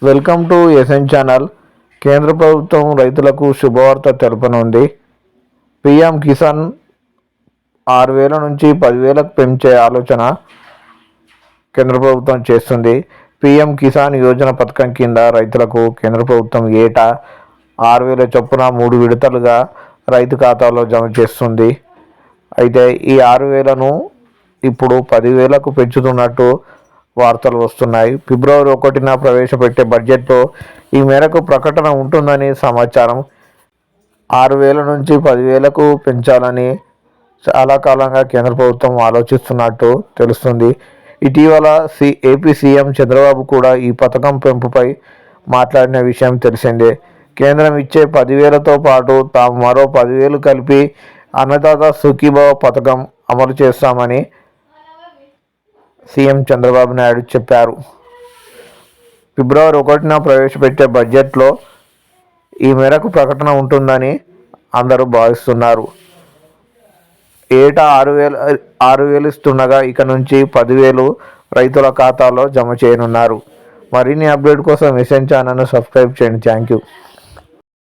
Welcome to SN channel. కేంద్ర ప్రభుత్వం రైతులకు శుభవార్త తెలుపనుంది. పీఎం కిసాన్ 6,000 నుంచి 10,000కు పెంచే ఆలోచన కేంద్ర ప్రభుత్వం చేస్తుంది. పీఎం కిసాన్ యోజన పథకం కింద రైతులకు కేంద్ర ప్రభుత్వం ఏటా 6,000 చొప్పున 3 విడతలుగా రైతు ఖాతాలో జమ చేస్తుంది. అయితే ఈ 6,000ను ఇప్పుడు 10,000కు పెంచుతున్నట్టు వార్తలు వస్తున్నాయి. ఫిబ్రవరి 1న ప్రవేశపెట్టే బడ్జెట్లో ఈ మేరకు ప్రకటన ఉంటుందని సమాచారం. 6,000 నుంచి 10,000కు పెంచాలని చాలా కాలంగా కేంద్ర ప్రభుత్వం ఆలోచిస్తున్నట్టు తెలుస్తుంది. ఇటీవల ఏపీ సీఎం చంద్రబాబు కూడా ఈ పథకం పెంపుపై మాట్లాడిన విషయం తెలిసిందే. కేంద్రం ఇచ్చే 10,000తో పాటు తాము మరో 10,000 కలిపి అన్నదాత సుఖీభవ పథకం అమలు చేస్తామని సీఎం చంద్రబాబు నాయుడు చెప్పారు. ఫిబ్రవరి 1న ప్రవేశపెట్టే బడ్జెట్లో ఈ మేరకు ప్రకటన ఉంటుందని అందరూ భావిస్తున్నారు. ఏటా 6,000 ఇస్తుండగా ఇక నుంచి 10,000 రైతుల ఖాతాలో జమ చేయనున్నారు. మరిన్ని అప్డేట్ కోసం ఎస్ఎన్ ఛానల్ను సబ్స్క్రైబ్ చేయండి. Thank you.